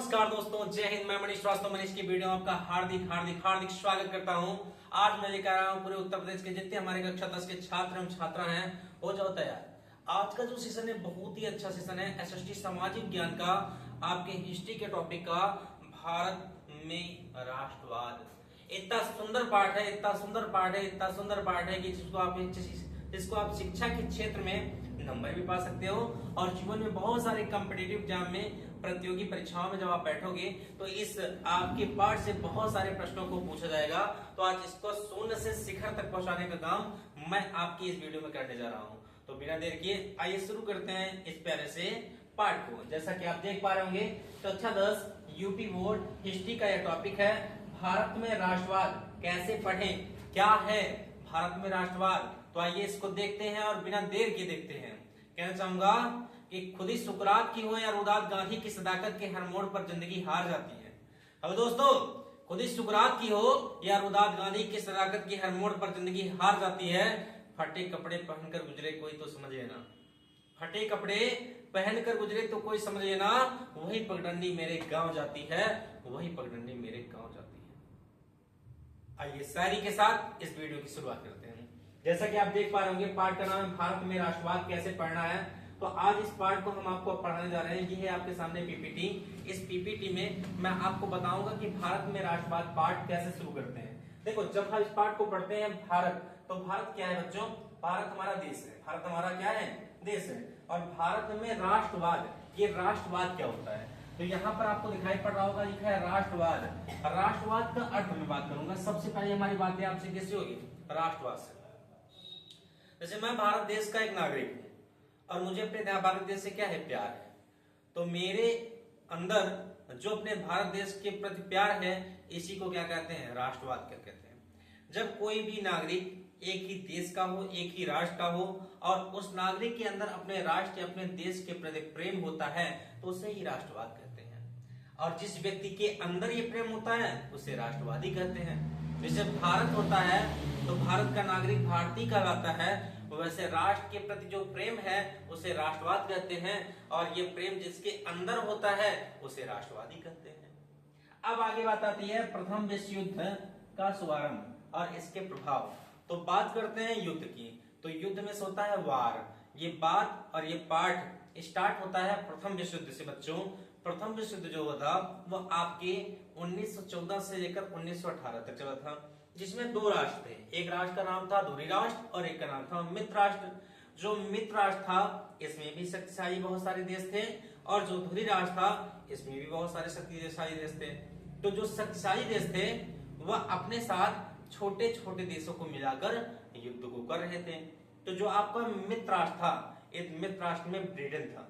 नमस्कार दोस्तों, जय हिंद। मैं मनीष श्रीवास्तव मनीष की वीडियो में आपका हार्दिक हार्दिक हार्दिक स्वागत करता हूं। आज मैं लेकर आया हूं पूरे उत्तर प्रदेश के जितने हमारे कक्षा 10 के छात्र एवं छात्रा हैं, हो जाओ तैयार। आज का जो सेशन है बहुत ही अच्छा सेशन है, एसएसटी सामाजिक ज्ञान का, आपके हिस्ट्री के टॉपिक का, भारत में राष्ट्रवाद। इतना सुंदर पाठ है, इतना सुंदर पाठ है, इतना सुंदर पाठ है कि जिसको आप शिक्षा के क्षेत्र में नंबर भी पा सकते हो और जीवन में बहुत सारे कॉम्पिटिटिव एग्जाम में, प्रतियोगी परीक्षाओं में जब आप बैठोगे तो इस आपके पाठ से बहुत सारे प्रश्नों को पूछा जाएगा। तो आज इसको शून्य से शिखर तक पहुंचाने का काम मैं आपकी इस वीडियो में करने जा रहा हूं। तो बिना देर किए आइए शुरू करते हैं इस प्यारे से पाठ को। जैसा कि आप देख पा रहे होंगे, कक्षा 10 यूपी बोर्ड हिस्ट्री का यह टॉपिक है, भारत में राष्ट्रवाद कैसे पढ़ें, क्या है भारत में राष्ट्रवाद। तो आइए इसको देखते हैं और बिना देर के देखते हैं। कहना चाहूंगा कि खुद ही सुकरात की हो या रुदात गांधी की सदाकत के हर मोड़ पर जिंदगी हार जाती है। अब दोस्तों, खुद ही सुकरात की हो या रुदात गांधी की सदाकत के हर मोड़ पर जिंदगी हार जाती है। फटे कपड़े पहनकर गुजरे कोई तो समझ लेना, फटे कपड़े पहनकर गुजरे तो कोई समझ लेना, वही पगडंडी मेरे गांव जाती है, वही पगडंडी मेरे गांव जाती है। आइए शायरी के साथ इस वीडियो की शुरुआत करते हैं। जैसा कि आप देख पा रहे होंगे, पाठ का नाम है भारत में राष्ट्रवाद कैसे पढ़ना है। तो आज इस पाठ को हम आपको पढ़ाने जा रहे हैं। ये है आपके सामने पीपीटी। इस पीपीटी में मैं आपको बताऊंगा कि भारत में राष्ट्रवाद पाठ कैसे शुरू करते हैं। देखो, जब हम इस पाठ को पढ़ते हैं भारत, तो भारत क्या है बच्चों? भारत हमारा देश है। भारत हमारा क्या है? देश है। और भारत में राष्ट्रवाद, ये राष्ट्रवाद क्या होता है? तो यहाँ पर आपको दिखाई पड़ रहा होगा, लिखा है राष्ट्रवाद। राष्ट्रवाद का अर्थ में बात करूंगा। सबसे पहले हमारी बातें आपसे कैसी होगी? राष्ट्रवाद से। जैसे मैं भारत देश का एक नागरिक हूं और मुझे अपने भारत देश से क्या है? प्यार है। तो मेरे अंदर जो अपने भारत देश के प्रति प्यार है, इसी को क्या कहते हैं? राष्ट्रवाद क्या कहते हैं। जब कोई भी नागरिक एक ही देश का हो, एक ही राष्ट्र का हो और उस नागरिक के अंदर अपने राष्ट्र, अपने देश के प्रति प्रेम होता है, तो उसे ही राष्ट्रवाद कहते हैं। और जिस व्यक्ति के अंदर ये प्रेम होता है, उसे राष्ट्रवादी कहते हैं। जैसे भारत होता है तो भारत का नागरिक भारतीय कहलाता है, वैसे राष्ट्र के प्रति जो प्रेम है उसे राष्ट्रवाद कहते हैं। और ये प्रेम जिसके अंदर होता है उसे राष्ट्रवादी कहते हैं। अब आगे बात आती है प्रथम विश्व युद्ध का शुभारंभ और इसके प्रभाव। तो बात करते हैं युद्ध की। तो युद्ध में से होता है वार। ये बात और ये पाठ स्टार्ट होता है प्रथम विश्व युद्ध से बच्चों। प्रथम विश्व युद्ध जो हुआ था वो आपके 1914 से लेकर 1918 तक चला था, जिसमें दो राष्ट्र थे। एक राष्ट्र का नाम था धुरी राष्ट्र और एक का नाम था मित्र राष्ट्र। जो मित्र राष्ट्र था इसमें भी शक्तिशाली बहुत सारे देश थे और जो धुरी राष्ट्र था इसमें भी बहुत सारे शक्तिशाली देश थे। तो जो शक्तिशाली देश थे वह अपने साथ छोटे छोटे देशों को मिलाकर युद्ध को कर रहे थे। तो जो आपका मित्र राष्ट्र था, इस मित्र राष्ट्र में ब्रिटेन था।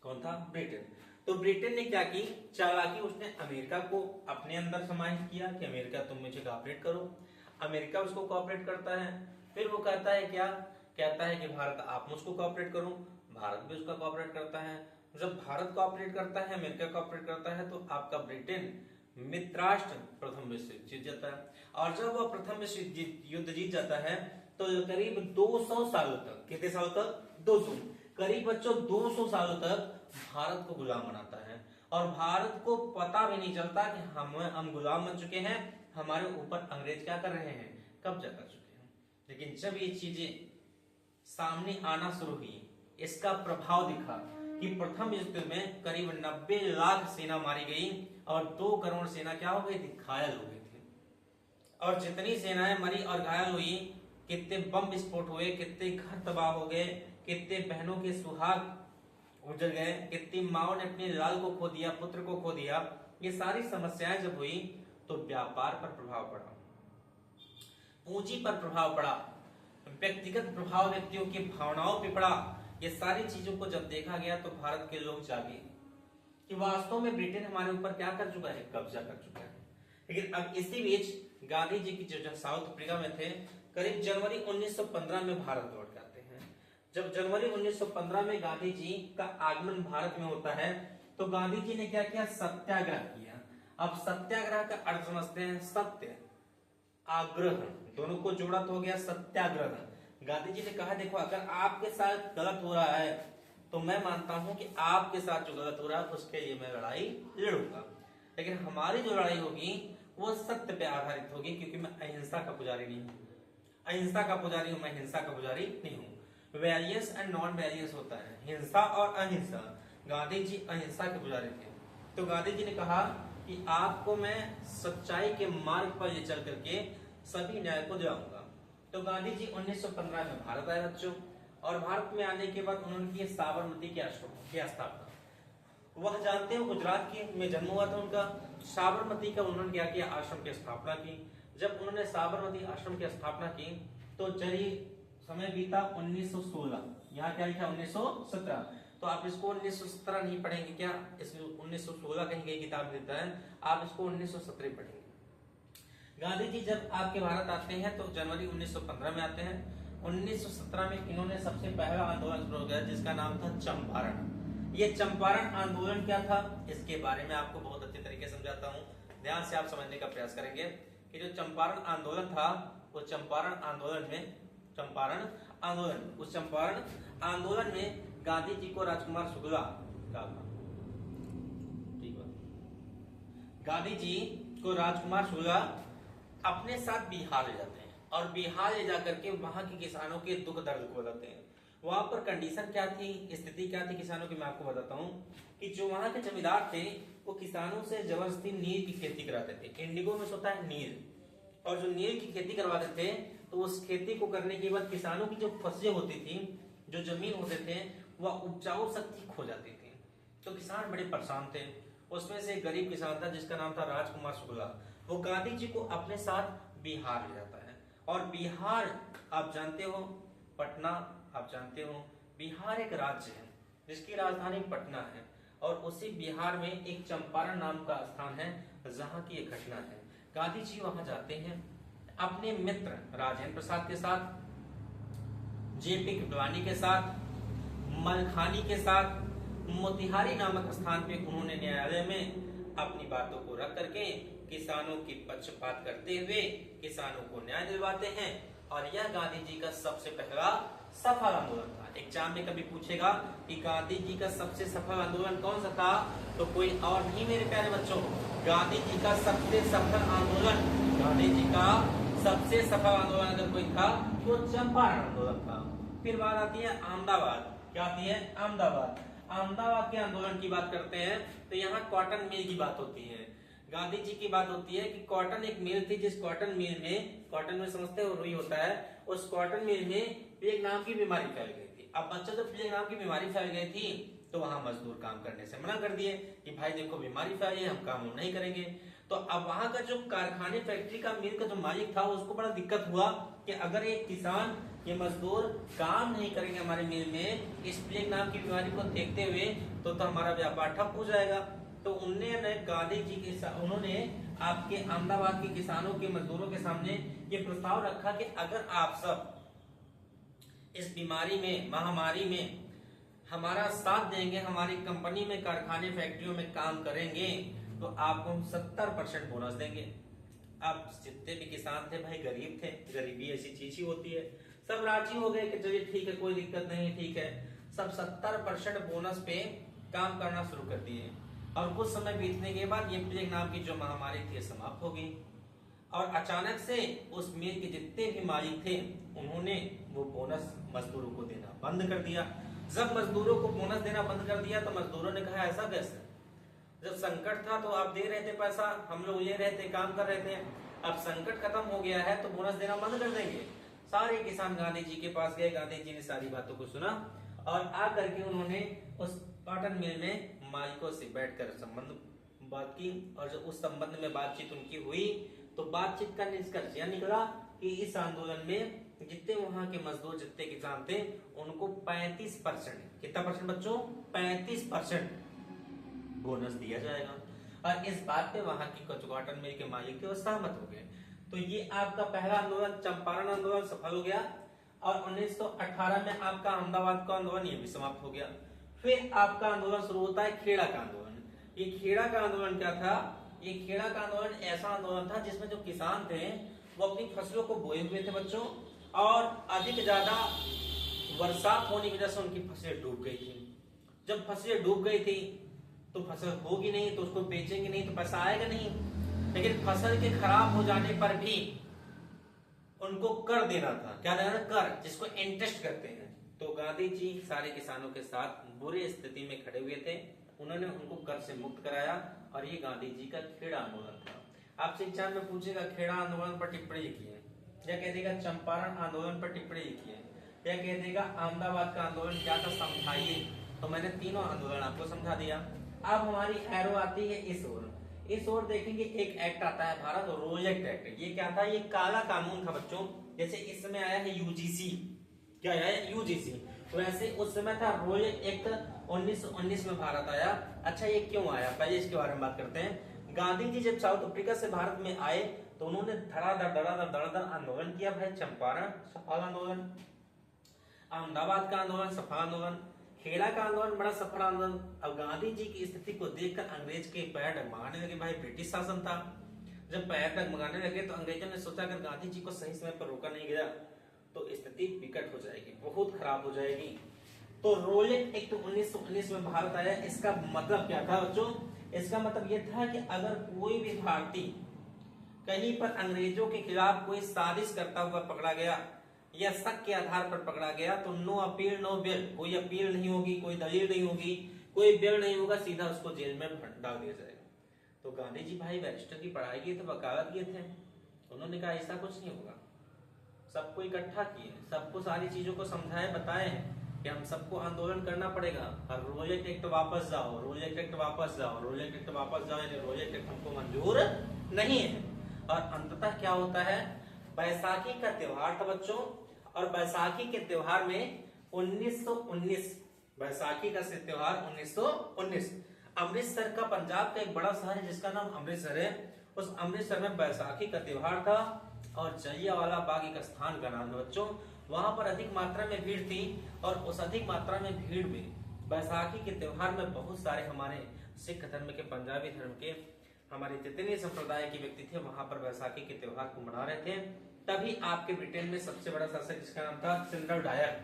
कौन था? ब्रिटेन। तो ब्रिटेन ने क्या की चालाकी, उसने अमेरिका को अपने अंदर समाहित किया कि अमेरिका तुम मुझे कोऑपरेट करो। अमेरिका उसको कोऑपरेट करता है। फिर वो कहता है क्या? कहता है कि भारत आप मुझको कोऑपरेट करो। भारत भी उसका कोऑपरेट करता है। जब भारत कोऑपरेट करता है, अमेरिका कोऑपरेट करता है, तो आपका ब्रिटेन मित्रराष्ट्र प्रथम विश्व युद्ध जीत जाता है। और जब वह प्रथम विश्व युद्ध जीत जाता है तो करीब 200 सालों तक, कितने सालों तक? 200, करीब बच्चों 200 सालों तक भारत को गुलाम बनाता है। और भारत को पता भी नहीं चलता कि हम गुलाम बन चुके हैं, हमारे ऊपर अंग्रेज क्या कर रहे हैं? कब्जा कर चुके हैं। लेकिन जब ये चीजें सामने आना शुरू हुई, इसका प्रभाव दिखा कि प्रथम युद्ध में करीब 90 लाख सेना मारी गई और 2 करोड़ सेना क्या हो गई थी? घायल हो गई थी। और जितनी सेनाएं मरी और घायल हुई, कितने बम विस्फोट हुए, कितने घर तबाह हो गए, कितने बहनों के सुहाग उजड़ गए, कितनी माओ ने अपने लाल को खो दिया, पुत्र को खो दिया। ये सारी समस्याएं जब हुई तो व्यापार पर प्रभाव पड़ा, पूंजी पर प्रभाव पड़ा, व्यक्तिगत प्रभाव व्यक्तियों की भावनाओं पर पड़ा। ये सारी चीजों को जब देखा गया तो भारत के लोग जागे कि वास्तव में ब्रिटेन हमारे ऊपर क्या कर चुका है? कब्जा कर चुका है। लेकिन अब इसी बीच गांधी जी की जो साउथ अफ्रीका में थे, करीब जनवरी 1915 में भारत लौट जाते हैं। जब जनवरी 1915 में गांधी जी का आगमन भारत में होता है तो गांधी जी ने क्या किया? सत्याग्रह किया। अब सत्याग्रह का अर्थ समझते हैं, सत्य आग्रह, दोनों को जोड़ा तो हो गया सत्याग्रह। गांधी जी ने कहा देखो, अगर आपके साथ गलत हो रहा है तो मैं मानता हूं कि आपके साथ जो गलत हो रहा है उसके लिए मैं लड़ाई लड़ूंगा। लेकिन हमारी जो लड़ाई होगी वो सत्य पे आधारित होगी, क्योंकि मैं अहिंसा का पुजारी नहीं हूँ। अहिंसा का पुजारी हूं मैं, हिंसा का पुजारी नहीं हूँ। वैलियंस एंड नॉन वैलियंस होता है, हिंसा और अहिंसा। गांधी जी अहिंसा के पुजारी थे, तो गांधी जी ने कहा कि आपको मैं सच्चाई के मार्ग पर ले चल करके सभी न्याय को दिलाऊंगा। तो गांधी जी 1915 में भारत आए बच्चों, और भारत में आने के बाद उन्होंने की साबरमती के आश्रम की स्थापना। वह जानते हैं गुजरात की में जन्म हुआ था उनका। साबरमती का उन्होंने क्या किया, आश्रम की स्थापना की। जब उन्होंने साबरमती आश्रम की स्थापना की तो चलिए समय बीता 1916, यहाँ क्या लिखा 1917, तो आप इसको 1917 नहीं पढ़ेंगे क्या, इसमें 1916 कहीं कहीं किताब देता है, आप इसको 1917 पढ़ेंगे। गांधी जी जब आपके भारत आते हैं तो जनवरी 1915 में आते हैं। 1917 में इन्होंने सबसे पहला आंदोलन शुरू किया जिसका नाम था चंपारण। ये चंपारण आंदोलन क्या था, इसके बारे में आपको बहुत अच्छे तरीके से समझाता हूँ, ध्यान से आप समझने का प्रयास करेंगे कि जो चंपारण आंदोलन था वो चंपारण आंदोलन में गांधी जी को राजकुमार शुक्ला का था, ठीक है, गांधी जी को राजकुमार शुक्ला अपने साथ बिहार ले जाते हैं, और बिहार ले जाकर के वहां के किसानों के दुख दर्द को बताते हैं। वहां पर कंडीशन क्या थी, स्थिति क्या थी किसानों की, मैं आपको बताता हूँ कि जो वहां के जमींदार थे वो किसानों से जबरदस्ती नील की खेती कराते थे। इंडिगो में होता है नील, और जो नील की खेती करवाते थे तो उस खेती को करने के बाद किसानों की जो फसलें होती थी, जो जमीन होते थे, वह उपजाऊ शक्ति खो जाती थी। तो किसान बड़े परेशान थे। उसमें से एक गरीब किसान था जिसका नाम था राजकुमार शुक्ला। वो गांधी जी को अपने साथ बिहार ले जाता है, और बिहार आप जानते हो, पटना आप जानते हो, बिहार एक राज्य है जिसकी राजधानी पटना है, और उसी बिहार में एक चंपारण नाम का स्थान है जहां की एक घटना है। गांधी जी वहां जाते हैं अपने मित्र राजेंद्र प्रसाद के साथ, जेपी कृपलानी के साथ, मलखानी के साथ, मोतिहारी नामक स्थान पे उन्होंने न्यायालय में अपनी बातों को रख करके किसानों की पक्षपात करते हुए किसानों को न्याय दिलवाते हैं। और यह गांधी जी का सबसे पहला सफल आंदोलन था। एग्जाम में कभी पूछेगा कि गांधी जी का सबसे सफल आंदोलन कौन सा था, तो कोई और नहीं मेरे प्यारे बच्चों, गांधी जी का सबसे सफल आंदोलन, गांधी जी का सबसे सफल आंदोलन अगर कोई था तो चंपारण आंदोलन था। फिर बात आती है अहमदाबाद, क्या आती है, अहमदाबाद। अहमदाबाद के आंदोलन की बात करते हैं तो यहाँ कॉटन मिल की बात होती है। गांधी जी की बात होती है कि कॉटन एक मिल थी, जिस कॉटन मिल समझते हो रुई होता है, उस कॉटन मिल में प्लेग नाम की बीमारी फैल गई थी। अब बच्चों जब प्लेग नाम की बीमारी फैल गई थी तो वहां मजदूर काम करने से मना कर दिए कि भाई देखो बीमारी फैली है, हम काम नहीं करेंगे। तो अब वहां का जो कारखाने फैक्ट्री का मिल का जो मालिक था उसको बड़ा दिक्कत हुआ कि अगर एक किसान ये मजदूर काम नहीं करेंगे हमारे मिल में इस प्लेग नाम की बीमारी को देखते हुए तो हमारा व्यापार ठप हो जाएगा। तो उन्होंने गांधी जी के उन्होंने आपके अहमदाबाद के किसानों के मजदूरों के सामने ये प्रस्ताव रखा कि अगर आप सब इस बीमारी में, महामारी में हमारा साथ देंगे, हमारी कंपनी में, कारखाने, फैक्ट्रियों में काम करेंगे तो आपको हम 70% बोनस देंगे। अब जितने भी किसान थे भाई गरीब थे, गरीबी ऐसी चीज ही होती है, सब राजी हो गए कि चलिए ठीक है कोई दिक्कत नहीं, ठीक है। सब 70% बोनस पे काम करना शुरू कर दिए, और कुछ समय बीतने के बाद ये प्लेग नाम की जो महामारी थी समाप्त हो गई, और अचानक से उस मिल के जितने भी मालिक थे उन्होंने वो बोनस मजदूरों को देना बंद कर दिया। जब मजदूरों को बोनस देना बंद कर दिया तो मजदूरों ने कहा ऐसा कैसे, जब संकट था तो आप दे रहे थे पैसा, हम लोग ले रहे थे, काम कर रहे थे, अब संकट खत्म हो गया है तो बोनस देना बंद कर देंगे। सारे किसान गांधी जी के पास गए, गांधी जी ने सारी बातों को सुना और आकर के उन्होंने उस कॉटन मिल में मालिकों से बैठकर संबंध बात की, और जब उस संबंध में बातचीत उनकी हुई तो बातचीत का निष्कर्ष यह निकला कि इस आंदोलन में जितने वहां के मजदूर, जितने किसान थे, उनको 35%, कितना परसेंट बच्चों, 35% बोनस दिया जाएगा। और इस बात पे वहां की कॉटन मिल के मालिक थे वो सहमत हो गए। तो ये आपका पहला आंदोलन, चंपारण आंदोलन सफल हो गया, और 1918 में आपका अहमदाबाद का आंदोलन ये भी समाप्त हो गया। फिर आपका आंदोलन शुरू होता है खेड़ा का आंदोलन। ये खेड़ा का आंदोलन क्या था, ये खेड़ा का आंदोलन ऐसा आंदोलन था जिसमें जो किसान थे वो अपनी फसलों को बोए हुए थे बच्चों, और अधिक ज्यादा बरसात होने की वजह से उनकी फसलें डूब गई थी। जब फसलें डूब गई थी तो फसल होगी नहीं, तो उसको बेचेंगे नहीं तो पैसा आएगा नहीं। लेकिन फसल के खराब हो जाने पर भी उनको कर देना था, क्या देना था? कर, जिसको इंटरेस्ट करते हैं। तो गांधी जी सारे किसानों के साथ बुरी स्थिति में खड़े हुए थे, उन्होंने उनको कर से मुक्त कराया और ये गांधी जी का खेड़ा आंदोलन था। आपसे एग्जाम में पूछेगा खेड़ा आंदोलन पर टिप्पणी लिखिए, या कह देगा चंपारण आंदोलन पर टिप्पणी लिखिए, या कह देगा अहमदाबाद का आंदोलन क्या था समझाइए। तो मैंने तीनों आंदोलन आपको समझा दिया। अब हमारी एरो आती है इस ओर देखेंगे एक एक्ट आता है भारत रोलेट एक्ट। ये क्या था? ये काला कानून था बच्चों। जैसे इस समय आया है यूजीसी, क्या आया है? यूजीसी। वैसे उस समय था रोलेट एक्ट, 1919 में भारत आया। अच्छा, ये क्यों आया, पहले इसके बारे में बात करते हैं। गांधी जी जब साउथ अफ्रीका से भारत में आए तो उन्होंने धड़ाधड़ आंदोलन किया भाई। चंपारण सफल आंदोलन, अहमदाबाद का आंदोलन सफल आंदोलन, खेड़ा का आंदोलन बड़ा सफल आंदोलन। अब गांधी जी की स्थिति को देखकर अंग्रेज के पैर डगमगाने लगे भाई। ब्रिटिश शासन था, जब पैर डगमगाने लगे तो अंग्रेजों ने सोचा अगर गांधी जी को सही समय पर रोका नहीं गया तो स्थिति विकट हो जाएगी, बहुत खराब हो जाएगी। तो रोलेट एक्ट 1919 में भारत आया। इसका मतलब क्या था बच्चों? इसका मतलब यह था कि अगर कोई भी भारतीय कहीं पर अंग्रेजों के खिलाफ कोई साजिश करता हुआ पकड़ा गया या शक के आधार पर पकड़ा गया तो नो अपील नो बेल, कोई अपील नहीं होगी, कोई दलील नहीं होगी, कोई बेल नहीं होगा, सीधा उसको जेल में डाल दिया जाएगा। तो गांधी जी भाई बैरिस्टर की पढ़ाई किए थे, वकालत किए थे, उन्होंने कहा ऐसा कुछ नहीं होगा। सबको इकट्ठा किए, सबको सारी चीजों को समझाए, बताए कि हम सबको आंदोलन करना पड़ेगा और रोलेट एक्ट वापस जाओ, रोलेट एक्ट वापस जाओ, रोलेट एक्ट वापस जाओ, यानी रोलेट एक्ट हमको मंजूर नहीं है। और अंततः क्या होता है? बैसाखी का त्योहार था बच्चों, और बैसाखी के त्योहार में 1919, बैसाखी का त्योहार 1919, अमृतसर का, पंजाब का एक बड़ा शहर है जिसका नाम अमृतसर है, उस अमृतसर में बैसाखी का त्योहार था। और जलियांवाला बाग एक स्थान का नाम है बच्चों। वहां पर अधिक मात्रा में भीड़ थी और उस अधिक मात्रा में भीड़ में बैसाखी के त्योहार में बहुत सारे हमारे सिख धर्म के, पंजाबी धर्म के, हमारे जितने संप्रदाय के व्यक्ति थे वहां पर बैसाखी के त्योहार को मना रहे थे। तभी आपके ब्रिटेन में सबसे बड़ा शासक जिसका नाम था सिंडल डायर,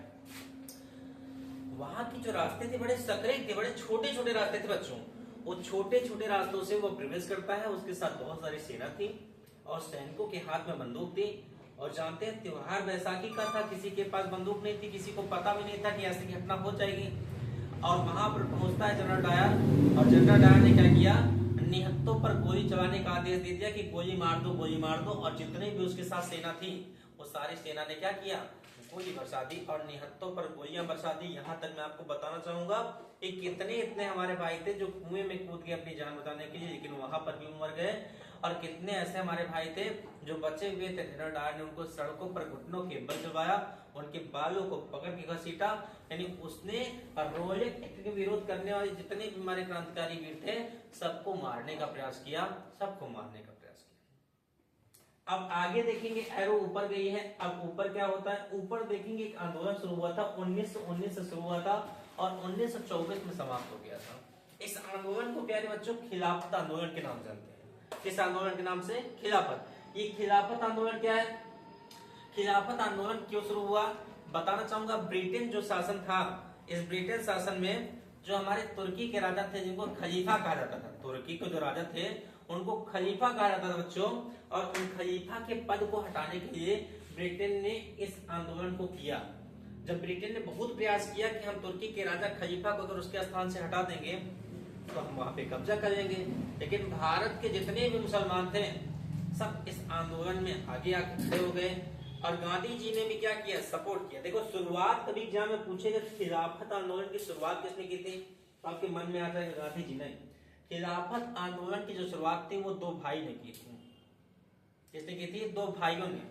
वहां की जो रास्ते थे बड़े सकरे थे, बड़े छोटे छोटे रास्ते थे बच्चों। वो छोटे छोटे रास्तों से वो प्रवेश करता है, उसके साथ बहुत सारी सेना थी और सैनिकों के हाथ में बंदूक थी। और जानते हैं त्योहार बैसाखी का था, किसी के पास बंदूक नहीं थी, किसी को पता भी नहीं था कि ऐसी घटना हो जाएगी। और वहां पर पहुंचता है जनरल डायर, और जनरल डायर ने क्या किया? निहत्तों पर गोली चलाने का आदेश दे दिया कि गोली मार दो, गोली मार दो। और जितने भी उसके साथ सेना थी वो सारी सेना ने क्या किया? गोली बरसा दी और निहत्तों पर गोलियां बरसा दी। यहाँ तक मैं आपको बताना चाहूंगा कि कितने इतने हमारे भाई थे जो कुएं में कूद गए अपनी जान बचाने के लिए, लेकिन वहां पर भी मर गए। और कितने ऐसे हमारे भाई थे जो बचे हुए थे, जनरल डायर ने उनको सड़कों पर घुटनों के बल चलवाया, उनके बालों को पकड़ के घसीटा। यानी उसने रोलेट एक्ट के विरोध करने वाले जितने भी हमारे क्रांतिकारी वीर थे सबको मारने का प्रयास किया, सबको मारने का प्रयास किया। अब आगे देखेंगे, एरो ऊपर गई है। अब ऊपर क्या होता है? ऊपर देखेंगे एक आंदोलन शुरू हुआ था, 1919 से शुरू हुआ था और 1924 में समाप्त हो गया था। इस आंदोलन को प्यारे बच्चों खिलाफत आंदोलन के नाम जानते हैं। इस आंदोलन के नाम से खिलाफत। ये खिलाफत आंदोलन क्या है? खिलाफत आंदोलन क्यों शुरू हुआ बताना चाहूंगा। ब्रिटेन जो शासन था, इस ब्रिटेन शासन में जो हमारे तुर्की के राजा थे जिनको खलीफा कहा जाता था, तुर्की के जो राजा थे उनको खलीफा कहा जाता था बच्चों। और उन खलीफा के पद को हटाने के लिए ब्रिटेन ने इस आंदोलन को किया। जब ब्रिटेन ने बहुत प्रयास किया कि हम तुर्की के राजा खलीफा को अगर उसके स्थान से हटा देंगे तो हम वहां पे कब्जा कर लेंगे, लेकिन भारत के जितने भी मुसलमान थे सब इस आंदोलन में आगे आके खड़े हो गए। और गांधी जी ने भी क्या किया? सपोर्ट किया। देखो शुरुआत कभी एग्जाम में पूछेगा खिलाफत आंदोलन की शुरुआत किसने की थी तो आपके मन में आता है गांधी जी ने। खिलाफत आंदोलन की जो शुरुआत थी वो दो भाई ने की थी। किसने की थी? दो भाइयों ने,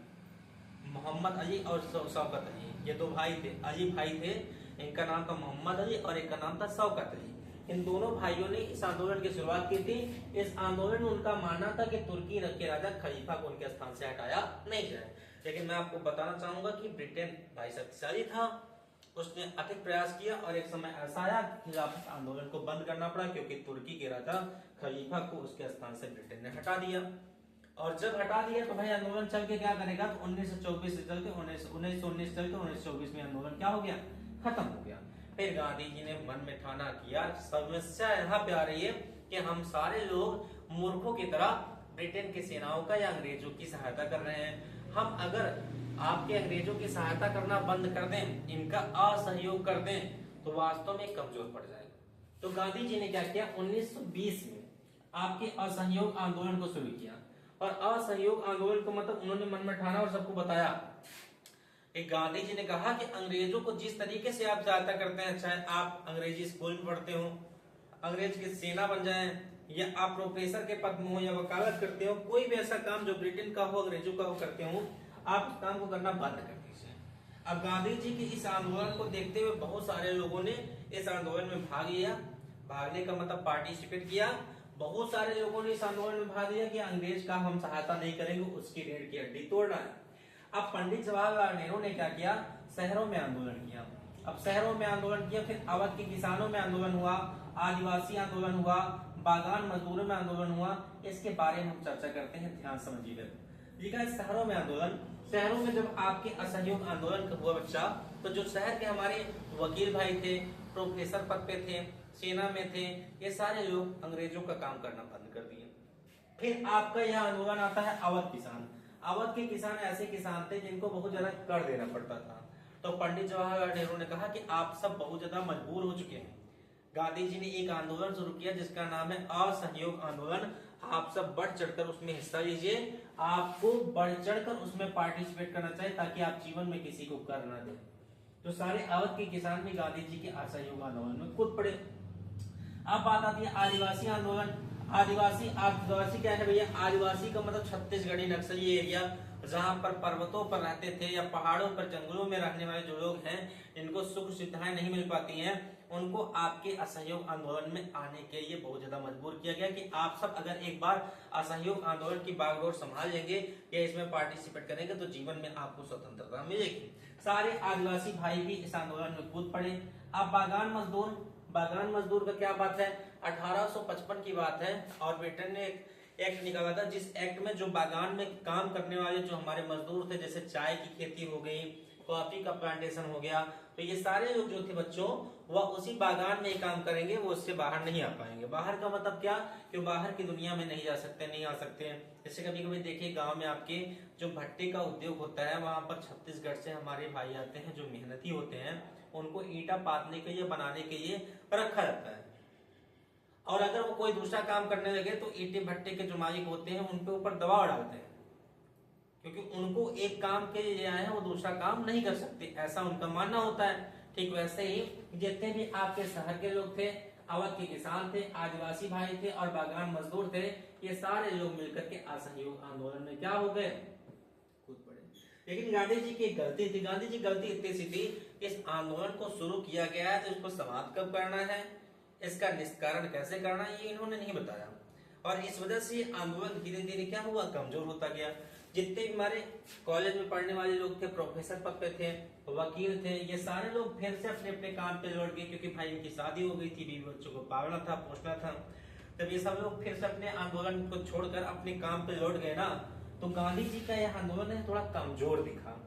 मोहम्मद अली और शौकत अली। ये दो भाई थे, अली भाई थे, इनका नाम था मोहम्मद अली और एक का नाम था शौकत अली। इन दोनों भाइयों ने इस आंदोलन की शुरुआत की थी। इस आंदोलन में उनका मानना था कि तुर्की के राजा खलीफा को उनके स्थान से हटाया नहीं जाए। लेकिन मैं आपको बताना चाहूंगा कि ब्रिटेन भाई शक्तिशाली था, उसने अतिक प्रयास किया और एक समय ऐसा आया खिलाफत आंदोलन को बंद करना पड़ा क्योंकि तुर्की के राजा खलीफा को उसके स्थान से ब्रिटेन ने हटा दिया। और जब हटा दिया तो भाई आंदोलन चल के क्या करेगा? तो 1924 से चल के 1919 चल के 1924 में आंदोलन क्या हो गया? खत्म हो गया। फिर गांधी जी ने मन में ठाना किया समस्या यहाँ पे आ रही है कि हम सारे लोग मूर्खों की तरह ब्रिटेन की सेनाओं का या अंग्रेजों की सहायता कर रहे हैं। हम अगर आपके अंग्रेजों की सहायता करना बंद कर दें, इनका असहयोग कर दें, तो वास्तव में कमजोर पड़ जाएगा। तो गांधी जी ने क्या किया, 1920 में आपके असहयोग आंदोलन को शुरू किया। और असहयोग आंदोलन को मतलब उन्होंने मन में ठाना और सबको बताया कि गांधी जी ने कहा कि अंग्रेजों को जिस तरीके से आप सहायता करते हैं, चाहे आप अंग्रेजी स्कूल में पढ़ते हो, अंग्रेज की सेना बन जाएं, या आप प्रोफेसर के पद में हो या वकालत करते हो, कोई भी ऐसा काम जो ब्रिटेन का हो, अंग्रेजों का हो करते हो, आप उस काम को करना बंद कर दीजिए। अब गांधी जी के इस आंदोलन को देखते हुए बहुत सारे लोगों ने इस आंदोलन में भाग लिया। भागने का मतलब पार्टिसिपेट किया। बहुत सारे लोगों ने इस आंदोलन में भाग लिया कि अंग्रेज का हम सहायता नहीं करेंगे, उसकी रीढ़ की हड्डी तोड़ना है। अब पंडित जवाहरलाल नेहरू ने क्या किया, शहरों में आंदोलन किया। अब शहरों में आंदोलन किया, फिर अवध के किसानों में आंदोलन हुआ, आदिवासी आंदोलन हुआ, बागान मजदूरों में आंदोलन हुआ। इसके बारे में हम चर्चा करते हैं, ध्यान समझिएगा। ठीक है, शहरों में आंदोलन, शहरों में जब आपके असहयोग आंदोलन हुआ बच्चा, तो जो शहर के हमारे वकील भाई थे, प्रोफेसर पद पे थे, सेना में थे, ये सारे लोग अंग्रेजों का काम करना बंद कर दिए। फिर आपका यह आंदोलन आता है अवध किसान। अवध के किसान ऐसे किसान थे जिनको बहुत ज्यादा कर देना पड़ता था। तो पंडित जवाहरलाल नेहरू ने कहा कि आप सब बहुत ज्यादा मजबूर हो चुके हैं। गांधी जी ने एक आंदोलन शुरू किया जिसका नाम है असहयोग आंदोलन। आप सब बढ़ चढ़कर उसमें हिस्सा लीजिए, आपको बढ़ चढ़कर उसमें पार्टिसिपेट करना चाहिए ताकि आप जीवन में किसी को कर न दें। तो सारे अवध के किसान भी गांधी जी के असहयोग आंदोलन में कूद पड़े। अब बात आती है आदिवासी आंदोलन। आदिवासी क्या है भैया, आदिवासी का मतलब छत्तीसगढ़ी नक्सली एरिया, जहां पर पर्वतों पर रहते थे या पहाड़ों पर जंगलों में रहने वाले जो लोग हैं, जिनको सुख सुविधाएं नहीं मिल पाती हैं, उनको आपके असहयोग आंदोलन में आने के लिए बहुत ज्यादा मजबूर किया गया कि आप सब अगर एक बार असहयोग आंदोलन की बागडोर संभाल लेंगे या इसमें पार्टिसिपेट करेंगे तो जीवन में आपको स्वतंत्रता मिलेगी। सारे आदिवासी भाई भी इस आंदोलन में कूद पड़े। अब बागान मजदूर का क्या बात है, 1855 की बात है, और ब्रिटेन ने एक एक्ट निकाला था जिस एक्ट में जो बागान में काम करने वाले जो हमारे मजदूर थे, जैसे चाय की खेती हो गई, कॉफी का प्लांटेशन हो गया, तो ये सारे लोग जो थे बच्चों, वह उसी बागान में काम करेंगे, वो उससे बाहर नहीं आ पाएंगे। बाहर का मतलब क्या, कि बाहर की दुनिया में नहीं जा सकते, नहीं आ सकते। जैसे कभी कभी देखिए गांव में आपके जो भट्टे का उद्योग होता है, वहां पर छत्तीसगढ़ से हमारे भाई आते हैं जो मेहनती होते हैं, उनको ईंटा पातने के लिए, बनाने के लिए रखा जाता है। और अगर वो कोई दूसरा काम करने लगे तो ईंटे भट्टे के जो मालिक होते हैं उनके ऊपर दबाव डालते हैं, क्योंकि उनको एक काम के लिए आए हैं, वो दूसरा काम नहीं कर सकते, ऐसा उनका मानना होता है। ठीक वैसे ही जितने भी आपके शहर के लोग थे, अवध के किसान थे, आदिवासी भाई थे और बागान मजदूर थे, ये सारे लोग मिलकर के असहयोग आंदोलन में क्या हो गए, कूद पड़े। लेकिन गांधी जी की एक गलती थी। गांधी जी गलती इतनी सी थी, इस आंदोलन को शुरू किया गया है तो इसको समाप्त कब करना है, इसका निष्कारण कैसे करना है, ये इन्होंने नहीं बताया। और इस वजह से आंदोलन धीरे धीरे क्या हुआ, कमजोर होता गया। जितने भी हमारे कॉलेज में पढ़ने वाले लोग थे, प्रोफेसर पद पे थे, वकील थे, ये सारे लोग फिर से अपने अपने काम पे लौट गए, क्योंकि भाई इनकी शादी हो गई थी, बीवी बच्चों को पालना था, पोसना था। जब ये सब लोग फिर से अपने आंदोलन को छोड़कर अपने काम पे लौट गए ना, तो गांधी जी का यह आंदोलन है थोड़ा कमजोर दिखा।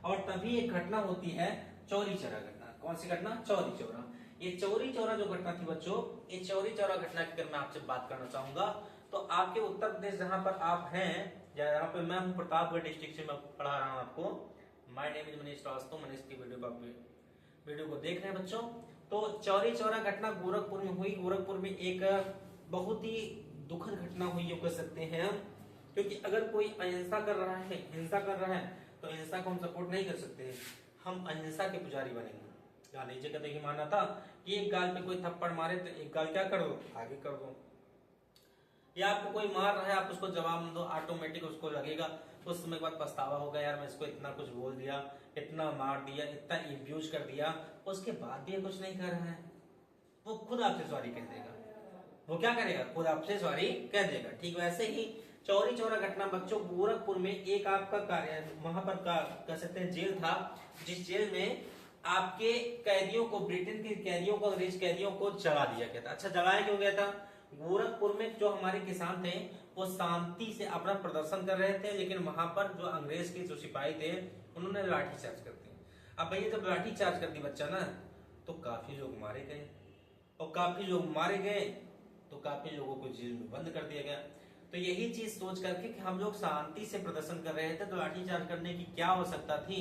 और तभी एक घटना होती है चौरी चौरा घटना। कौन सी घटना, चौरी चौरा। ये चौरी चौरा जो घटना थी बच्चों, ये चौरी चौरा घटना की मैं आपसे बात करना चाहूंगा। तो आपके उत्तर प्रदेश जहां पर आप हैं, यहाँ पे मैं हूँ प्रतापगढ़ डिस्ट्रिक्ट से मैं पढ़ा रहा हूँ आपको। My name is Manish Shrivastava. Manish की वीडियो को देख रहे हैं बच्चों। तो चौरी चौरा घटना गोरखपुर में हुई। गोरखपुर में एक बहुत ही दुखद घटना हुई कह सकते हैं, क्योंकि अगर कोई अहिंसा कर रहा है, हिंसा कर रहा है, तो हिंसा को हम सपोर्ट नहीं कर सकते, हम अहिंसा के पुजारी बनेंगे। गांधी जी का देखिए मानना था कि एक गाल पे कोई थप्पड़ मारे तो एक गाल क्या कर दो, आगे कर दो। या आपको कोई मार रहा है, आप उसको जवाब दो, ऑटोमेटिक उसको लगेगा उस समय के बाद पछतावा होगा, यार मैं इसको इतना कुछ बोल दिया, इतना मार दिया, इतना एब्यूज कर दिया, उसके बाद भी कुछ नहीं कर रहा है, वो खुद आपसे सॉरी कह देगा। वो क्या करेगा, खुद आपसे सॉरी कह देगा। ठीक वैसे ही चौरी चौरा घटना बच्चों गोरखपुर में एक आपका कार्य वहां पर कह सकते हैं जेल था, जिस जेल में आपके कैदियों को, ब्रिटेन के कैदियों को, अंग्रेज कैदियों को जला दिया गया था। अच्छा, जलाया क्यों गया था? गोरखपुर में जो हमारे किसान थे वो शांति से अपना प्रदर्शन कर रहे थे, लेकिन वहां पर जो अंग्रेज के जो सिपाही थे उन्होंने लाठी चार्ज कर दी। अब भैया जब लाठी चार्ज कर दी बच्चा ना, तो काफी लोग मारे गए, और काफी लोग मारे गए तो काफी लोगों को जेल में बंद कर दिया गया। तो यही चीज सोच करके कि हम लोग शांति से प्रदर्शन कर रहे थे तो लाठीचार्ज करने की क्या आवश्यकता थी,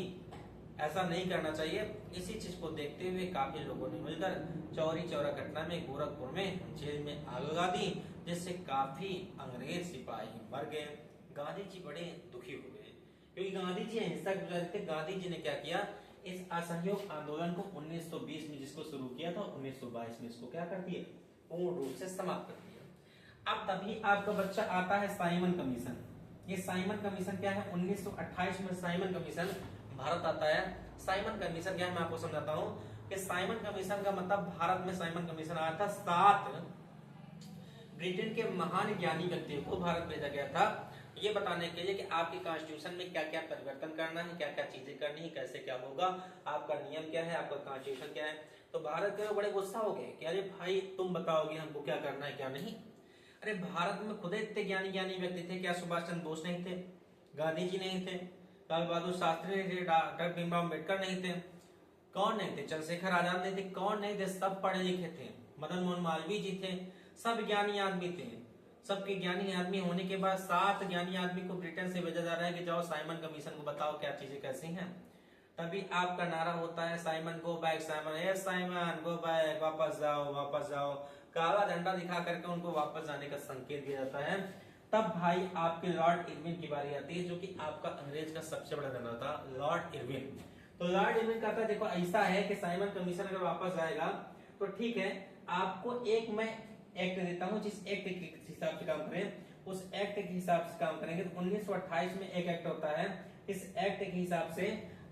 ऐसा नहीं करना चाहिए। इसी चीज को देखते हुए काफी लोगों ने मिलकर चौरी चौरा घटना में गोरखपुर में जेल में आग लगा दी, जिससे काफी अंग्रेज सिपाही मर गए। गांधी जी बड़े दुखी हो गए क्योंकि गांधी जी अहिंसा के पुजारी थे। गांधी जी ने क्या किया, इस असहयोग आंदोलन को 1920 में जिसको शुरू किया था 1922 में इसको क्या कर दिया, पूर्ण रूप से समाप्त कर दिया। अब तभी आपका बच्चा आता है साइमन कमीशन। ये साइमन कमीशन क्या है, 1928 में साइमन कमीशन भारत आता है। साइमन कमीशन क्या है मैं आपको समझाता हूँ कि साइमन कमीशन का मतलब भारत में साइमन कमीशन आया था। 7 ब्रिटेन के महान ज्ञानी व्यक्तियों को भारत भेजा गया था ये बताने के लिए कि आपके कॉन्स्टिट्यूशन में क्या क्या परिवर्तन करना है, क्या क्या चीजें करनी है, कैसे क्या होगा, आपका नियम क्या है, आपका कॉन्स्टिट्यूशन क्या है। तो भारत के लोग बड़े गुस्सा हो गए कि अरे भाई तुम बताओगे हमको क्या करना है क्या नहीं। अरे भारत में खुद इतने ज्ञानी ज्ञानी व्यक्ति थे, क्या सुभाष चंद्र बोस नहीं थे, गांधी जी नहीं थे, लाल बहादुर शास्त्री नहीं थे, डॉक्टर भीमराव अम्बेडकर नहीं थे, कौन नहीं थे, चंद्रशेखर आजाद नहीं थे, कौन नहीं थे, सब पढ़े लिखे थे, मदन मोहन मालवीय जी थे, सब ज्ञानी आदमी थे। सबके ज्ञानी आदमी होने के बाद 7 ज्ञानी आदमी को ब्रिटेन से भेजा जा रहा है कि जाओ साइमन कमीशन को बताओ क्या चीजें कैसी हैं। तभी आपका नारा होता है Simon go back, Simon A Simon go back, वापस जाओ वापस जाओ। काला झंडा दिखा करके उनको वापस जाने का संकेत दिया जाता है। तब भाई आपके लॉर्ड इरविन की बारी आती है, जो कि आपका अंग्रेज का सबसे बड़ा जनरल था, लॉर्ड इरविन। तो लॉर्ड इरविन कहता है देखो ऐसा है कि साइमन कमीशन अगर वापस आएगा तो ठीक है, आपको एक मैं एक्ट देता हूं, जिस एक्ट के हिसाब से काम करें उस एक्ट के हिसाब से काम करेंगे। तो 1928 में एक एक्ट होता है, इस एक्ट के हिसाब से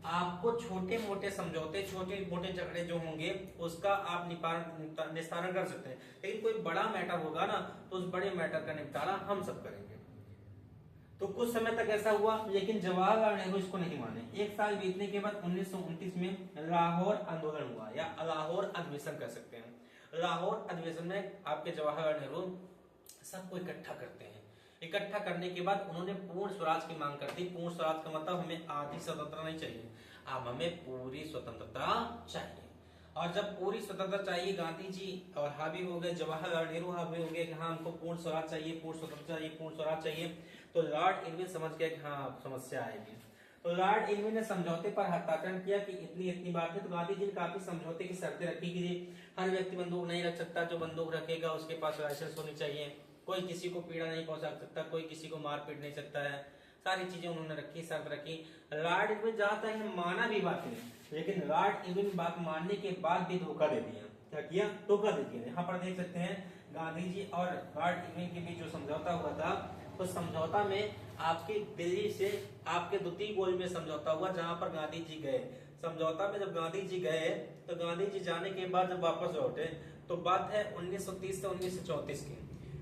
आपको छोटे मोटे समझौते, छोटे मोटे झगड़े जो होंगे उसका आप निस्तारण कर सकते हैं, लेकिन कोई बड़ा मैटर होगा ना तो उस बड़े मैटर का निपटारा हम सब करेंगे। तो कुछ समय तक ऐसा हुआ, लेकिन जवाहरलाल नेहरू इसको नहीं माने। एक साल बीतने के बाद 1929 में लाहौर आंदोलन हुआ, या लाहौर अधिवेशन कह सकते हैं। लाहौर अधिवेशन में आपके जवाहरलाल नेहरू सबको इकट्ठा करते हैं। इकट्ठा करने के बाद उन्होंने पूर्ण स्वराज की मांग कर दी। पूर्ण स्वराज का मतलब हमें आधी स्वतंत्रता नहीं चाहिए, अब हमें पूरी स्वतंत्रता चाहिए। और जब पूरी स्वतंत्रता चाहिए, गांधी जी और हावी हो गए, जवाहरलाल नेहरू हावी हो गए कि हाँ हमको पूर्ण स्वराज चाहिए, पूर्ण स्वतंत्रता चाहिए, पूर्ण स्वराज चाहिए। तो लॉर्ड इरविन समझ गया कि हाँ समस्या आएगी। तो लॉर्ड इरविन ने समझौते पर हस्ताक्षर किया कि इतनी इतनी बात है। तो गांधी जी ने काफी समझौते की शर्तें रखी कि हर व्यक्ति बंदूक नहीं रख सकता, जो बंदूक रखेगा उसके पास लाइसेंस होनी चाहिए, कोई किसी को पीड़ा नहीं पहुंचा सकता, कोई किसी को मार पीट नहीं सकता है, सारी चीजें उन्होंने रखी, शर्त रखी। लॉर्ड इरविन जाता है माना भी बातें, लेकिन लॉर्ड इरविन बात मानने के बाद भी धोखा दे दिया। क्या किया, धोखा दे दिया। यहाँ पर देख सकते हैं गांधी जी और लॉर्ड इरविन के बीच जो समझौता हुआ था, तो समझौता में आपके दिल्ली से आपके द्वितीय गोल में समझौता हुआ, जहां पर गांधी जी गए। समझौता में जब गांधी जी गए तो गांधी जी जाने के बाद जब वापस लौटे तो बात है 1930 से 1934 की।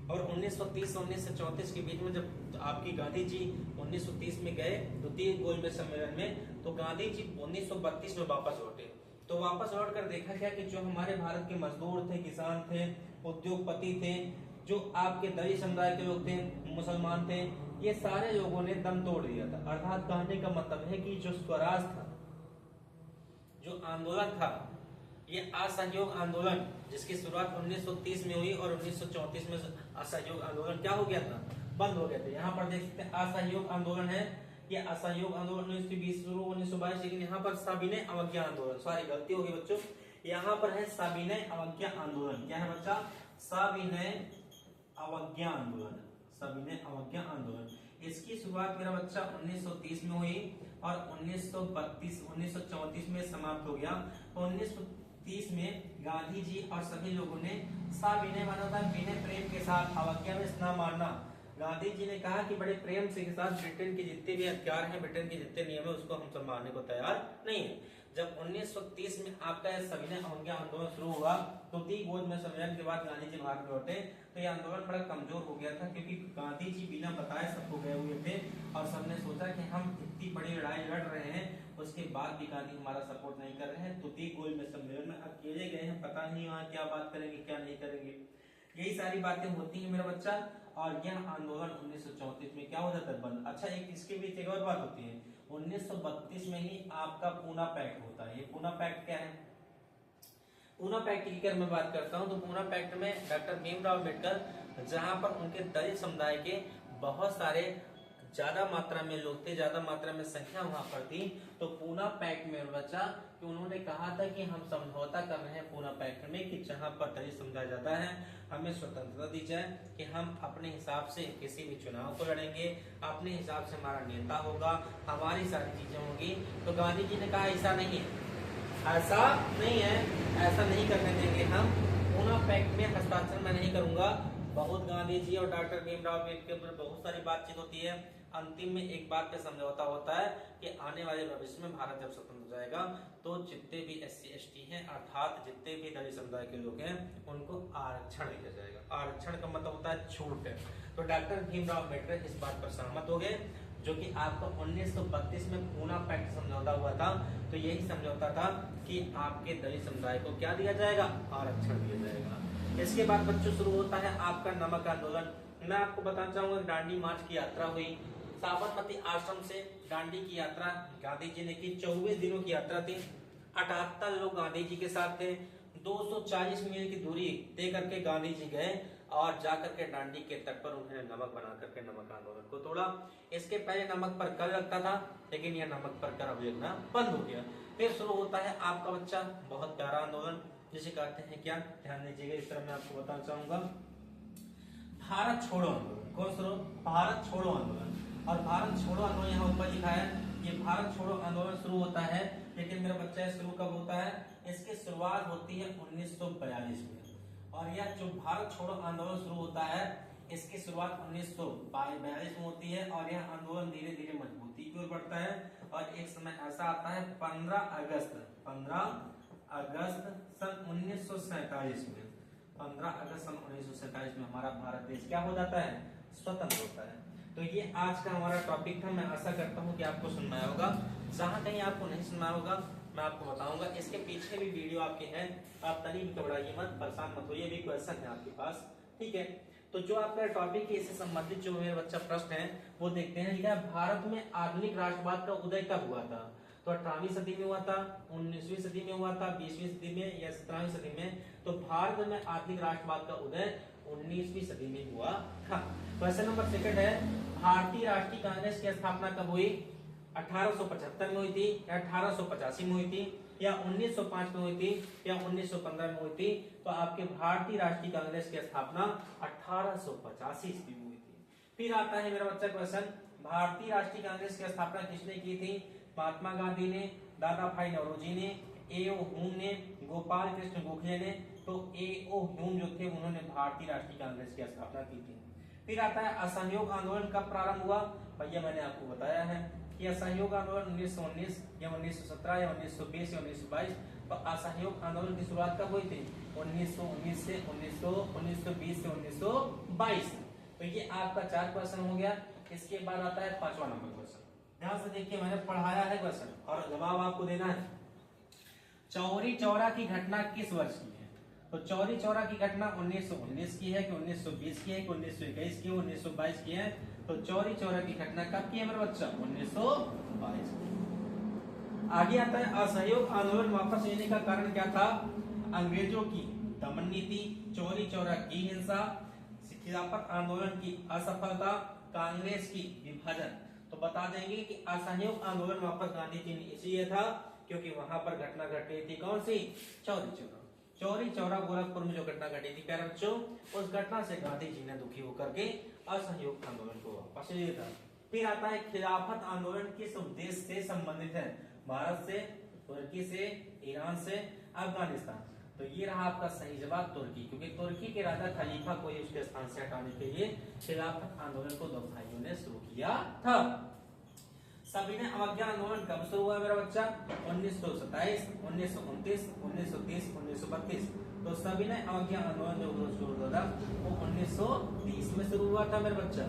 और 1930 से 1934 के बीच में जब आपकी गांधी जी 1930 में गए द्वितीय गोल में सम्मेलन में, तो गांधी जी 1932 में वापस लौटे। तो वापस लौट कर देखा गया कि जो हमारे भारत के मजदूर थे, किसान थे, उद्योगपति थे, जो आपके दलित समुदाय के लोग थे, मुसलमान थे, ये सारे लोगों ने दम तोड़ दिया था। अर्थात कहने का मतलब है कि जो स्वराज था, जो आंदोलन था, ये असहयोग आंदोलन जिसकी शुरुआत 1930 में हुई और 1934 में असहयोग आंदोलन क्या हो गया था, बंद हो गया था। यहाँ पर देख सकते हैं असहयोग आंदोलन है, ये असहयोग आंदोलन 1920 शुरू 1922, लेकिन यहाँ पर सविनय अवज्ञा आंदोलन, सॉरी गलती होगी बच्चों, यहाँ पर है सविनय अवज्ञा आंदोलन। क्या है बच्चा, सविनय अवज्ञा आंदोलन, सविनय अवज्ञा आंदोलन। इसकी शुरुआत मेरा बच्चा 1930 में हुई और 1934 में समाप्त हो गया। तो 1930 में गांधी जी और सभी लोगों ने सविनय माना था, विनय प्रेम के साथ, अवज्ञा में न मानना। गांधी जी ने कहा कि बड़े प्रेम से के साथ ब्रिटेन के जितने भी अधिकार हैं, ब्रिटेन के जितने नियम है, उसको हम सब मानने को तैयार नहीं है। जब 1930 में आपका सविनय अवज्ञा आंदोलन शुरू हुआ तो गोद में सम्मेलन के बाद गांधी जी भारत लौटे, तो यह आंदोलन बड़ा कमजोर हो गया था, क्योंकि गांधी जी बिना बताए सबको गए हुए थे और सबने सोचा कि हम इतनी बड़ी लड़ाई लड़ रहे हैं, उसके बाद भी गांधी हमारा सपोर्ट नहीं कर रहे हैं, तो गोल में सम्मेलन में अकेले गए हैं, पता नहीं वहां क्या बात करेंगे क्या नहीं करेंगे, यही सारी बातें होती है मेरा बच्चा। और यह आंदोलन 1934 में क्या हो जाता है, बंद। अच्छा, एक इसके बीच एक और बात होती है, 1932 में ही आपका पूना पैक्ट होता है। ये पूना पैक्ट क्या है, पूना पैक्ट की अगर मैं बात करता हूँ तो पूना पैक्ट में डॉक्टर भीमराव अम्बेडकर, जहां पर उनके दलित समुदाय के बहुत सारे ज्यादा मात्रा में लोग थे, ज्यादा मात्रा में संख्या वहां पर थी, तो पूना पैक्ट में बचा कि उन्होंने कहा था कि हम समझौता कर रहे हैं पूना पैक्ट में कि जहां पर दलित समुदाय जाता है हमें स्वतंत्रता दी जाए कि हम अपने हिसाब से किसी भी चुनाव को लड़ेंगे, अपने हिसाब से हमारा नेता होगा, हमारी सारी चीजें होंगी। तो गांधी जी ने कहा ऐसा नहीं है, ऐसा नहीं है, ऐसा नहीं करने देंगे हम, पूना पैक्ट में हस्ताक्षर मैं नहीं करूंगा। बहुत गांधी जी और डॉक्टर भीमराव अम्बेडकर पर बहुत सारी बातचीत होती है, अंतिम में एक बात पे समझौता होता है कि आने वाले भविष्य में भारत जब स्वतंत्र हो जाएगा तो जितने भी SC ST हैं अर्थात जितने भी दलित समुदाय के लोग हैं उनको आरक्षण दिया जाएगा। आरक्षण का मतलब होता है छूट। तो डॉक्टर भीमराव अम्बेडकर इस बात पर सहमत हो गए, जो कि आपका 1932 में पूना पैक्ट समझौता हुआ था। तो यही समझौता था कि आपके दलित समुदाय को क्या दिया जाएगा, आरक्षण दिया जाएगा। इसके बाद बच्चों शुरू होता है आपका नमक आंदोलन। मैं आपको बताना चाहूंगा दांडी मार्च की यात्रा हुई साबरमती आश्रम से। दांडी की यात्रा गांधी जी ने की, 24 दिनों की यात्रा थी, 78 लोग गांधी जी के साथ थे। 240 मील की दूरी तय करके गांधी जी गए और जाकर के दांडी के तट पर उन्होंने नमक बना करके नमक आंदोलन को तोड़ा। इसके पहले नमक पर कर लगता था, लेकिन यह नमक पर कर अब लगना बंद हो गया। फिर शुरू होता है आपका बच्चा बहुत प्यारा आंदोलन, जिसे कहते हैं क्या, ध्यान दीजिएगा, इस तरह मैं आपको बताना चाहूंगा, भारत छोड़ो आंदोलन। कौन शुरू, भारत छोड़ो आंदोलन। और भारत छोड़ो आंदोलन यहाँ ऊपर लिखा है, ये भारत छोड़ो आंदोलन शुरू होता है, लेकिन मेरा बच्चा शुरू कब होता है, इसकी शुरुआत होती है 1942 में। और यह जो भारत छोड़ो आंदोलन शुरू होता है इसकी शुरुआत 1942 में होती है और यह आंदोलन धीरे धीरे मजबूती की ओर बढ़ता है। और एक समय ऐसा आता है 15 अगस्त सन 1947 में, 15 अगस्त सन 1947 में हमारा भारत देश क्या हो जाता है, स्वतंत्र होता है। तो ये आज का हमारा टॉपिक था। मैं आशा करता हूँ कि आपको सुन में आया होगा। जहां कहीं आपको नहीं सुन में आया होगा मैं आपको बताऊंगा, इसके पीछे भी वीडियो आपके हैं, आप तनी भी घबराइए मत, परेशान मत होइए, भी क्वेश्चन है आपके पास, ठीक है। तो जो आपका टॉपिक है इससे संबंधित जो मेरे बच्चा प्रश्न है वो देखते हैं। लिखा है भारत में आधुनिक राष्ट्रवाद का उदय कब हुआ था, तो 18वीं सदी में हुआ था, 19वीं सदी में हुआ था, 20वीं सदी में या 17वीं सदी में। तो भारत में आधुनिक राष्ट्रवाद का उदय 19वीं सदी में हुआ था। क्वेश्चन नंबर सेकंड है, भारतीय राष्ट्रीय कांग्रेस की स्थापना कब हुई, 1875 में हुई थी या 1885 में हुई थी या 1905 में हुई थी या 1915 में हुई थी। तो आपके भारतीय राष्ट्रीय कांग्रेस की स्थापना 1885 ईस्वी में हुई थी। फिर आता है मेरा बच्चा क्वेश्चन, भारतीय राष्ट्रीय कांग्रेस की स्थापना किसने की थी, महात्मा गांधी ने, दादा भाई नौरोजी ने, A.O. ह्यूम ने, गोपाल कृष्ण गोखले ने। तो A.O. ह्यूम जो थे उन्होंने भारतीय राष्ट्रीय कांग्रेस की स्थापना की थी। फिर आता है असहयोग आंदोलन कब प्रारंभ हुआ, भैया मैंने आपको बताया है कि असहयोग आंदोलन 1919 या 1917 या 1920 या 1922। तो असहयोग आंदोलन की शुरुआत कब हुई थी, 1919 से 1920 से 1922। तो ये आपका 4 क्वेश्चन हो गया। इसके बाद आता है 5वां नंबर क्वेश्चन, ध्यान से देखिए, मैंने पढ़ाया है क्वेश्चन और जवाब आपको देना है। चौरी चौरा की घटना किस वर्ष की है, तो चौरी चौरा की घटना 1919 की है कि 1920 की है कि 1921 की, 1922 की है। तो चौरी चौरा की घटना कब की है मेरा बच्चा, 1922 की। आगे आता है असहयोग आंदोलन वापस लेने का कारण क्या था, अंग्रेजों की दमन नीति, चौरी चौरा की हिंसा, खिलाफत आंदोलन की असफलता, कांग्रेस की विभाजन। तो बता देंगे कि असहयोग आंदोलन वापस गांधी जी ने इसलिए था क्योंकि वहां पर घटना घट रही थी, कौन सी, चौरी चौरा। चौरी चौरा गोरखपुर में जो घटना घटी थी प्यारे बच्चों, उस घटना से गांधी जी ने दुखी होकर के असहयोग आंदोलन को वापस लिया था। फिर आता है खिलाफत आंदोलन किस उद्देश्य से संबंधित है, भारत से, तुर्की से, ईरान से, अफगानिस्तान। तो ये रहा आपका सही जवाब तुर्की, क्योंकि तुर्की के राजा खलीफा को उसके स्थान से हटाने के लिए खिलाफत आंदोलन को दो भाइयों ने शुरू किया था। सविनय अवज्ञा आंदोलन कब शुरू हुआ मेरा बच्चा, 1927, 1929, 1930, 1932। तो सविनय अवज्ञा आंदोलन जो शुरू हुआ था वो 1930 में शुरू हुआ था मेरे बच्चा।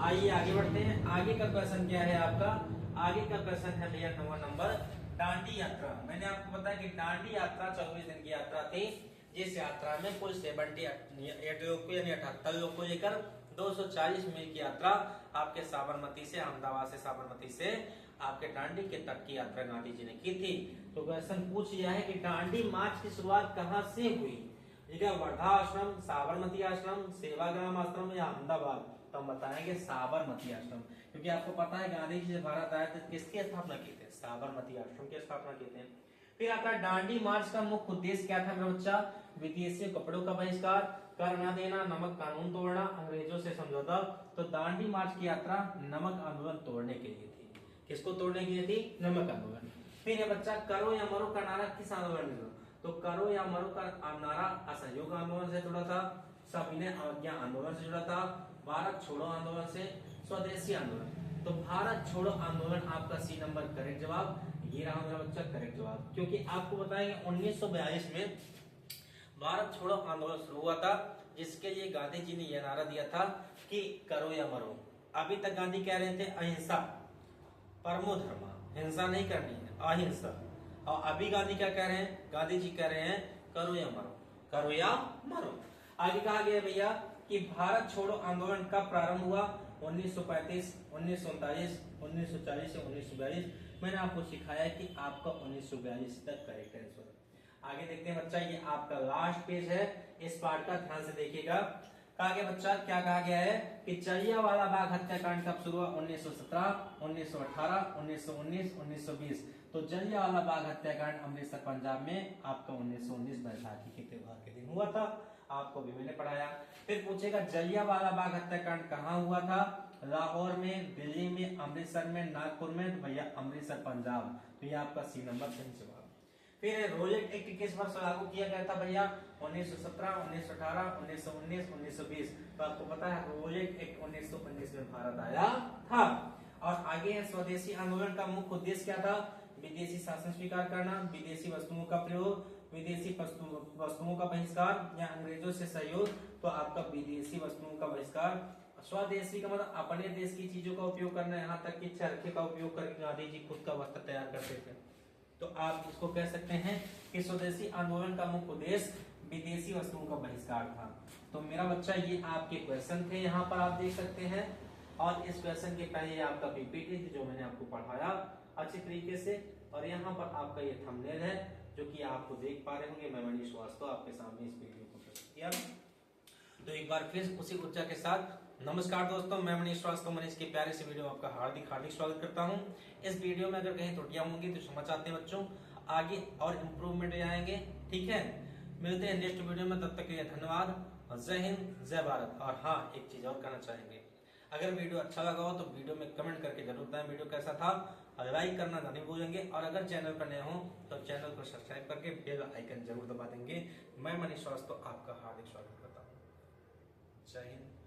आइए आगे बढ़ते हैं। आगे का क्वेश्चन क्या है आपका, आगे का क्वेश्चन है भैया 9वां नंबर, दांडी यात्रा। मैंने आपको बताया कि दांडी यात्रा 24 दिन की यात्रा थी, जिस यात्रा में कुल 78 लोग को यानी 78 लोग को लेकर 240 मील की यात्रा आपके साबरमती से, अहमदाबाद से साबरमती से आपके दांडी के तट की यात्रा गांधी जी ने की थी। तो क्वेश्चन पूछ लिया है कि दांडी मार्च की शुरुआत कहां से हुई? ठीक है, वर्धा आश्रम, साबरमती आश्रम, सेवाग्राम आश्रम या अहमदाबाद? तो हम बताएंगे साबरमती आश्रम, क्योंकि आपको पता है गांधी जी जब भारत आए थे किसकी स्थापना की थी? साबरमती आश्रम की स्थापना की थी। फिर आता है दांडी मार्च का मुख्य उद्देश्य क्या था मेरा बच्चा? विदेशी कपड़ों का बहिष्कार, कर न देना, नमक कानून तोड़ना, अंग्रेजों से समझौता। तो दांडी मार्च की यात्रा नमक आंदोलन तोड़ने के लिए थी। किसको तोड़ने के लिए थी? नमक आंदोलन। फिर ये बच्चा करो या मरो का नारा किस आंदोलन में? तो करो या मरो का नारा असहयोग आंदोलन से जुड़ा था, सविनय अवज्ञा आंदोलन से जुड़ा था, भारत छोड़ो आंदोलन से, स्वदेशी आंदोलन। तो भारत छोड़ो आंदोलन आपका सी नंबर करेक्ट जवाब। ये रहा मेरा बच्चा करेक्ट जवाब, क्योंकि आपको बताएंगे 1942 में भारत छोड़ो आंदोलन शुरू हुआ था, जिसके लिए गांधी जी ने यह नारा दिया था कि करो या मरो। अभी तक गांधी कह रहे थे अहिंसा परमो धर्मा, हिंसा नहीं करनी है, अहिंसा। और अभी गांधी क्या कह रहे हैं? गांधी जी कह रहे हैं करो या मरो, करो या मरो। आगे कहा गया भैया कि भारत छोड़ो आंदोलन कब प्रारंभ हुआ? 1935, 1939, 1940 या 1942? मैंने आपको सिखाया कि आपका 1942 तक करेक्ट आंसर। आगे देखते हैं बच्चा, ये आपका लास्ट पेज है, इस पार्ट का ध्यान से देखिएगा। कहा गया बच्चा, क्या कहा गया है कि जलियांवाला बाग हत्याकांड कब शुरू हुआ? 1917, 1918, 1919, 1920। तो जलियांवाला बाग हत्याकांड अमृतसर पंजाब में आपका 1919 बैसाखी के त्योहार के दिन हुआ था। आपको भी मैंने पढ़ाया। फिर पूछेगा जलियांवाला बाग हत्याकांड कहाँ हुआ था? लाहौर में, दिल्ली में, अमृतसर में, नागपुर में? तो भैया अमृतसर पंजाब। तो ये आपका सी नंबर सही जवाब। फिर रोलेट एक्ट किस वर्ष लागू किया गया था भैया? 1917, 1918, 1919, 1920। तो आपको पता है रोलेट एक्ट 1919 में भारत आया था। और आगे है स्वदेशी आंदोलन का मुख्य उद्देश्य क्या था? विदेशी शासन स्वीकार करना, विदेशी वस्तुओं का प्रयोग, विदेशी वस्तुओं का बहिष्कार या अंग्रेजों से सहयोग? तो आपका विदेशी वस्तुओं का बहिष्कार। स्वदेशी का मतलब अपने देश की चीजों का उपयोग करना, यहाँ तक कि चरखे का उपयोग करके गांधी जी खुद का वस्त्र तैयार करते थे। तो आप इसको कह सकते हैं कि स्वदेशी आंदोलन का मुख्य उद्देश्य विदेशी वस्तुओं का बहिष्कार था। तो मेरा बच्चा ये आपके क्वेश्चन थे, यहाँ पर आप देख सकते हैं। और इस क्वेश्चन के पहले आपका पीपीटी जो मैंने आपको पढ़ाया अच्छी तरीके से, और यहाँ पर आपका ये थंबनेल है जो कि आपको देख पा रहे होंगे। मैं मनीष श्रीवास्तव आपके सामने इस वीडियो को प्रस्तुत किया। तो एक बार फिर उसी ऊर्जा के साथ नमस्कार दोस्तों, मैं मनीष श्रीवास्तव मनीष के प्यारे से वीडियो में आपका हार्दिक हार्दिक स्वागत करता हूं। इस वीडियो में अगर कहीं त्रुटियां होंगी तो क्षमा चाहते हैं बच्चों, आगे और इम्प्रूवमेंट आएंगे। ठीक है, मिलते हैं नेक्स्ट वीडियो में, तब तक के लिए धन्यवाद। जय हिंद, जय भारत। और हाँ, एक चीज और कहना चाहेंगे, अगर वीडियो अच्छा लगा हो तो वीडियो में कमेंट करके जरूर बताएं वीडियो कैसा था, लाइक करना नहीं भूलेंगे। और अगर चैनल पर नए हो तो चैनल को सब्सक्राइब करके बेल आइकन जरूर दबा देंगे। मैं मनीष श्रीवास्तव आपका हार्दिक स्वागत करता हूँ। जय हिंद।